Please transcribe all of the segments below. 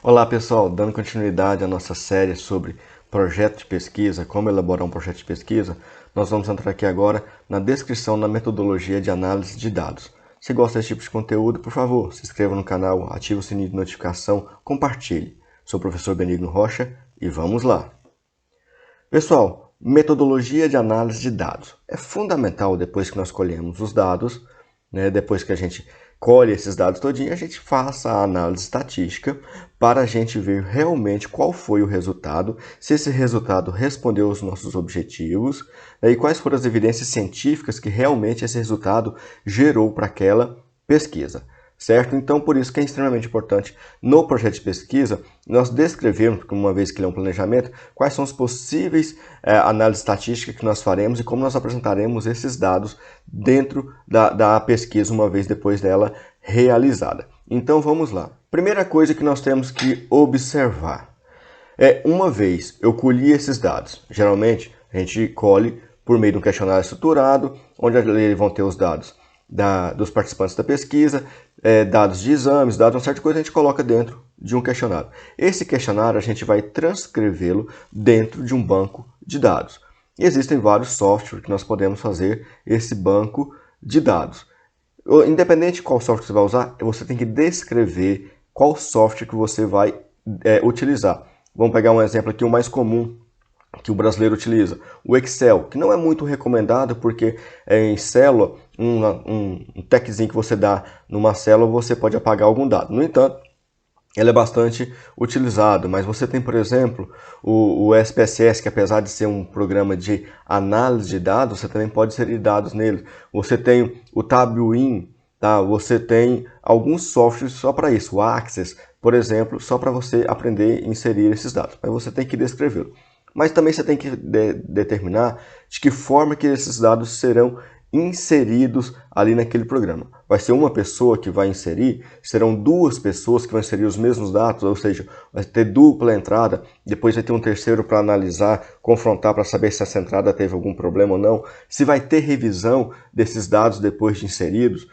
Olá pessoal, dando continuidade à nossa série sobre projeto de pesquisa, como elaborar um projeto de pesquisa, nós vamos entrar aqui agora na descrição da metodologia de análise de dados. Se gosta desse tipo de conteúdo, por favor, se inscreva no canal, ative o sininho de notificação, compartilhe. Sou o professor Benigno Rocha e vamos lá! Pessoal, metodologia de análise de dados. É fundamental depois que nós colhemos os dados, depois que a gente colhe esses dados todinho, a gente faça a análise estatística para a gente ver realmente qual foi o resultado, se esse resultado respondeu aos nossos objetivos, e quais foram as evidências científicas que realmente esse resultado gerou para aquela pesquisa. Certo? Então, por isso que é extremamente importante no projeto de pesquisa nós descrevermos, uma vez que ele é um planejamento, quais são os possíveis análises estatísticas que nós faremos e como nós apresentaremos esses dados dentro da pesquisa, uma vez depois dela realizada. Então, vamos lá. Primeira coisa que nós temos que observar é, uma vez eu colhi esses dados, geralmente a gente colhe por meio de um questionário estruturado, onde eles vão ter os dados dos participantes da pesquisa, dados de exames, dados de uma certa coisa, a gente coloca dentro de um questionário. Esse questionário a gente vai transcrevê-lo dentro de um banco de dados. E existem vários softwares que nós podemos fazer esse banco de dados. Independente de qual software você vai usar, você tem que descrever qual software que você vai utilizar. Vamos pegar um exemplo aqui, o mais comum que o brasileiro utiliza, o Excel, que não é muito recomendado porque em célula, um techzinho que você dá numa célula, você pode apagar algum dado. No entanto, ele é bastante utilizado, mas você tem, por exemplo, o SPSS, que apesar de ser um programa de análise de dados, você também pode inserir dados nele. Você tem o Tabuin, tá? Você tem alguns softwares só para isso, o Access, por exemplo, só para você aprender a inserir esses dados, mas você tem que descrevê-lo. Mas também você tem que determinar de que forma que esses dados serão inseridos ali naquele programa. Vai ser uma pessoa que vai inserir, serão duas pessoas que vão inserir os mesmos dados, ou seja, vai ter dupla entrada, depois vai ter um terceiro para analisar, confrontar para saber se essa entrada teve algum problema ou não, se vai ter revisão desses dados depois de inseridos,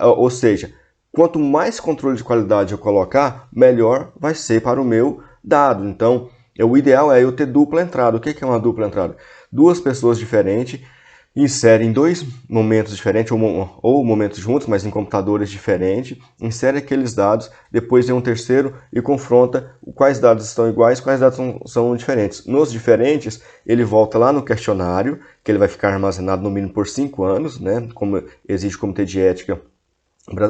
ou seja, quanto mais controle de qualidade eu colocar, melhor vai ser para o meu dado. Então, o ideal é eu ter dupla entrada. O que é uma dupla entrada? Duas pessoas diferentes inserem dois momentos diferentes, ou momentos juntos, mas em computadores diferentes, insere aqueles dados, depois vem um terceiro e confronta quais dados estão iguais, quais dados são diferentes. Nos diferentes, ele volta lá no questionário, que ele vai ficar armazenado no mínimo por 5 anos, como exige o Comitê de Ética,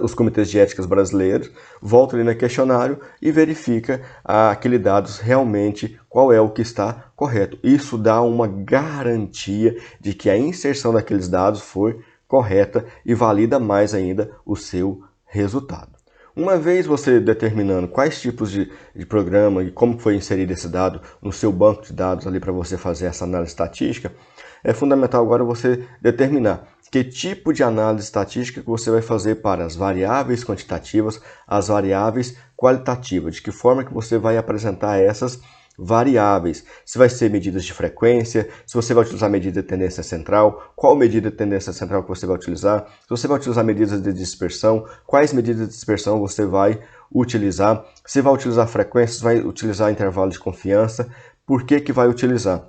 os comitês de éticas brasileiros, volta ali no questionário e verifica aquele dados realmente qual é o que está correto. Isso dá uma garantia de que a inserção daqueles dados foi correta e valida mais ainda o seu resultado. Uma vez você determinando quais tipos de programa e como foi inserido esse dado no seu banco de dados ali para você fazer essa análise estatística, é fundamental agora você determinar que tipo de análise estatística que você vai fazer para as variáveis quantitativas, as variáveis qualitativas, de que forma que você vai apresentar essas variáveis, se vai ser medidas de frequência, se você vai utilizar medida de tendência central, qual medida de tendência central que você vai utilizar, se você vai utilizar medidas de dispersão, quais medidas de dispersão você vai utilizar, se vai utilizar frequências, vai utilizar intervalo de confiança, por que vai utilizar?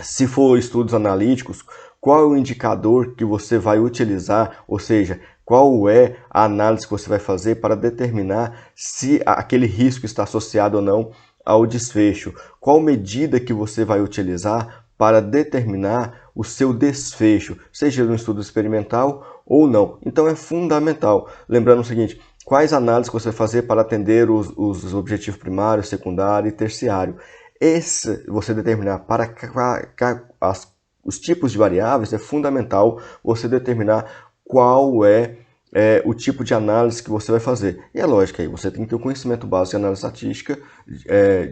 Se for estudos analíticos, qual é o indicador que você vai utilizar, ou seja, qual é a análise que você vai fazer para determinar se aquele risco está associado ou não ao desfecho, qual medida que você vai utilizar para determinar o seu desfecho, seja no estudo experimental ou não. Então é fundamental, lembrando o seguinte, quais análises você vai fazer para atender os objetivos primário, secundário e terciário. Esse você determinar para os tipos de variáveis, é fundamental você determinar qual é o tipo de análise que você vai fazer. E é lógico, aí você tem que ter o conhecimento básico de análise estatística,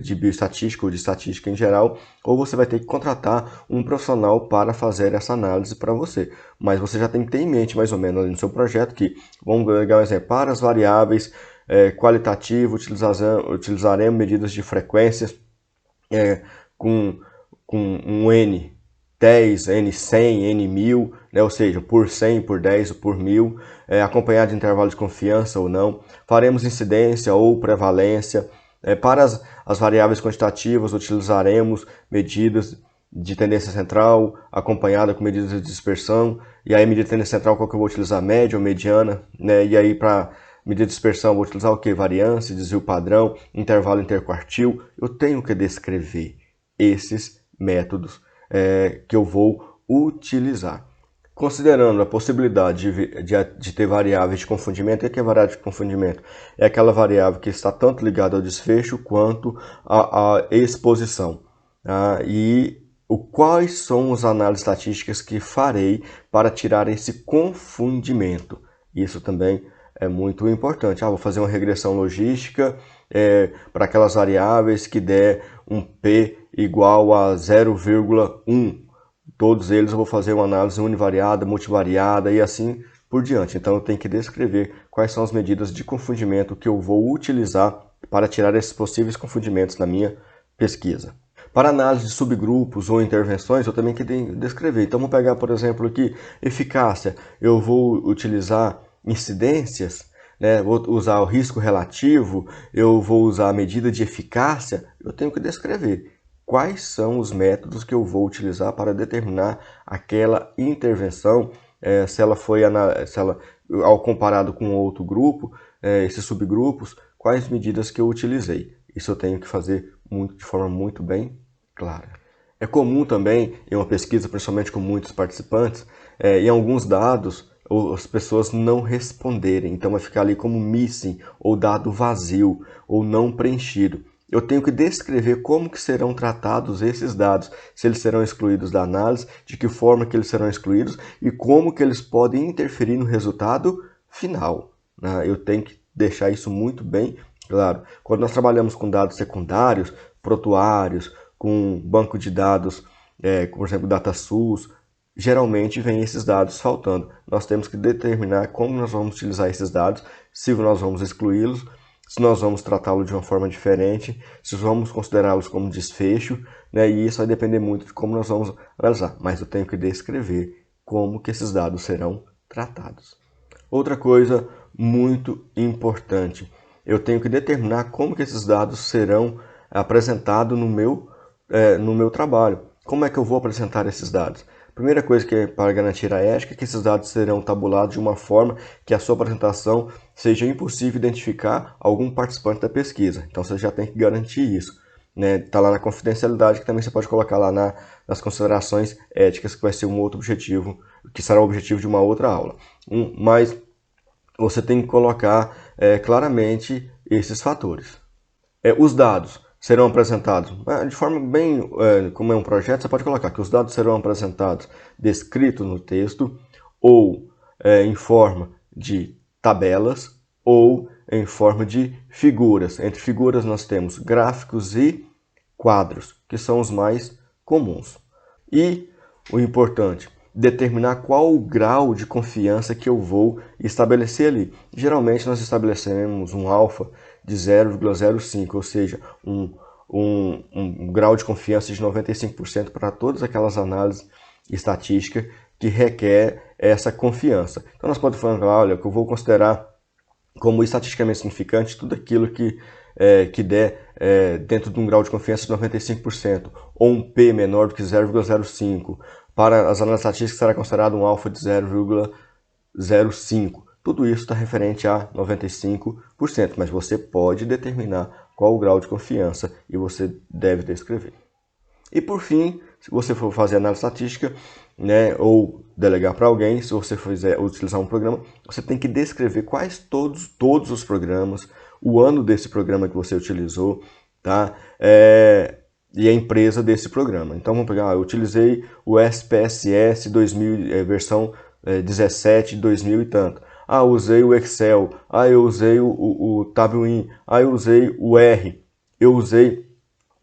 de bioestatística ou de estatística em geral, ou você vai ter que contratar um profissional para fazer essa análise para você. Mas você já tem que ter em mente, mais ou menos, ali no seu projeto, que, vamos pegar um exemplo, para as variáveis qualitativas, utilizaremos medidas de frequências, com um N10, N100, N1000, ou seja, por 100, por 10 ou por 1000, acompanhado de intervalo de confiança ou não. Faremos incidência ou prevalência, Para as variáveis quantitativas, utilizaremos medidas de tendência central, acompanhada com medidas de dispersão. E aí, medida de tendência central, qual que eu vou utilizar? Média ou mediana, né? E aí, para medida de dispersão, eu vou utilizar o que? Variância, desvio padrão, intervalo interquartil. Eu tenho que descrever esses métodos que eu vou utilizar. Considerando a possibilidade de ter variáveis de confundimento, o que é variável de confundimento? É aquela variável que está tanto ligada ao desfecho quanto à exposição. E quais são as análises estatísticas que farei para tirar esse confundimento? Isso também é muito importante. Vou fazer uma regressão logística para aquelas variáveis que der um P igual a 0,1. Todos eles eu vou fazer uma análise univariada, multivariada e assim por diante. Então eu tenho que descrever quais são as medidas de confundimento que eu vou utilizar para tirar esses possíveis confundimentos na minha pesquisa. Para análise de subgrupos ou intervenções, eu também tenho que descrever. Então vamos pegar, por exemplo, aqui, eficácia. Eu vou utilizar incidências, né? Vou usar o risco relativo, eu vou usar a medida de eficácia. Eu tenho que descrever quais são os métodos que eu vou utilizar para determinar aquela intervenção, se ela ao comparado com outro grupo, esses subgrupos, quais medidas que eu utilizei. Isso eu tenho que fazer de forma muito bem clara. É comum também, em uma pesquisa, principalmente com muitos participantes, em alguns dados, as pessoas não responderem. Então vai ficar ali como missing, ou dado vazio, ou não preenchido. Eu tenho que descrever como que serão tratados esses dados, se eles serão excluídos da análise, de que forma que eles serão excluídos e como que eles podem interferir no resultado final. Eu tenho que deixar isso muito bem claro. Quando nós trabalhamos com dados secundários, protuários, com banco de dados, por exemplo, DataSource, geralmente vem esses dados faltando. Nós temos que determinar como nós vamos utilizar esses dados, se nós vamos excluí-los, se nós vamos tratá-lo de uma forma diferente, se vamos considerá-los como desfecho, né? E isso vai depender muito de como nós vamos analisar. Mas eu tenho que descrever como que esses dados serão tratados. Outra coisa muito importante, eu tenho que determinar como que esses dados serão apresentados no meu trabalho. Como é que eu vou apresentar esses dados? Primeira coisa que é para garantir a ética é que esses dados serão tabulados de uma forma que a sua apresentação seja impossível identificar algum participante da pesquisa. Então você já tem que garantir isso. Está lá na confidencialidade, que também você pode colocar lá nas considerações éticas, que vai ser um outro objetivo, que será o objetivo de uma outra aula. Mas você tem que colocar claramente esses fatores. Os dados serão apresentados de forma bem, como é um projeto, você pode colocar que os dados serão apresentados descritos no texto, ou em forma de tabelas, ou em forma de figuras. Entre figuras nós temos gráficos e quadros, que são os mais comuns. E o importante, determinar qual o grau de confiança que eu vou estabelecer ali. Geralmente nós estabelecemos um alfa de 0,05, ou seja, um grau de confiança de 95% para todas aquelas análises estatísticas que requer essa confiança. Então nós podemos falar, olha, que eu vou considerar como estatisticamente significante tudo aquilo que der dentro de um grau de confiança de 95%, ou um P menor do que 0,05. Para as análises estatísticas será considerado um alfa de 0,05. Tudo isso está referente a 95%, mas você pode determinar qual o grau de confiança e você deve descrever. E por fim, se você for fazer análise estatística, ou delegar para alguém, se você fizer utilizar um programa, você tem que descrever quais todos os programas, o ano desse programa que você utilizou, tá? E a empresa desse programa. Então vamos pegar, eu utilizei o SPSS 2000, versão 17 de 2000 e tanto. Eu usei o Excel, eu usei o Tabuin, eu usei o R, eu usei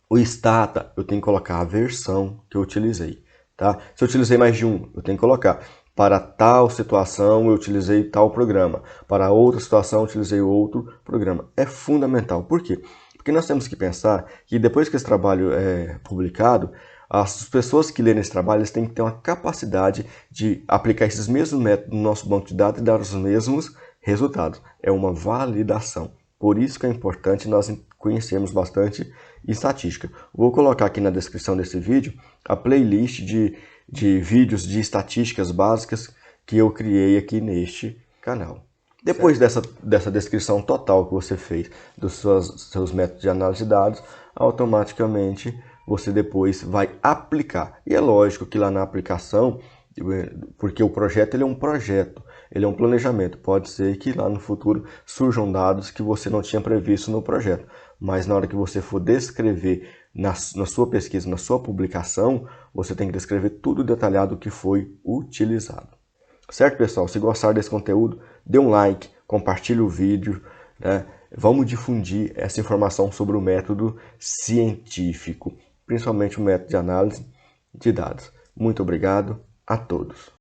o Stata. Eu tenho que colocar a versão que eu utilizei, tá? Se eu utilizei mais de um, eu tenho que colocar. Para tal situação, eu utilizei tal programa. Para outra situação, eu utilizei outro programa. É fundamental. Por quê? Porque nós temos que pensar que depois que esse trabalho é publicado, as pessoas que lerem esse trabalho eles têm que ter uma capacidade de aplicar esses mesmos métodos no nosso banco de dados e dar os mesmos resultados. É uma validação. Por isso que é importante nós conhecemos bastante estatística. Vou colocar aqui na descrição desse vídeo a playlist de vídeos de estatísticas básicas que eu criei aqui neste canal. Depois dessa descrição total que você fez dos seus métodos de análise de dados, automaticamente você depois vai aplicar. E é lógico que lá na aplicação, porque o projeto ele é um projeto, ele é um planejamento. Pode ser que lá no futuro surjam dados que você não tinha previsto no projeto. Mas na hora que você for descrever na sua pesquisa, na sua publicação, você tem que descrever tudo detalhado que foi utilizado. Certo, pessoal? Se gostar desse conteúdo, dê um like, compartilhe o vídeo, né? Vamos difundir essa informação sobre o método científico, principalmente o método de análise de dados. Muito obrigado a todos.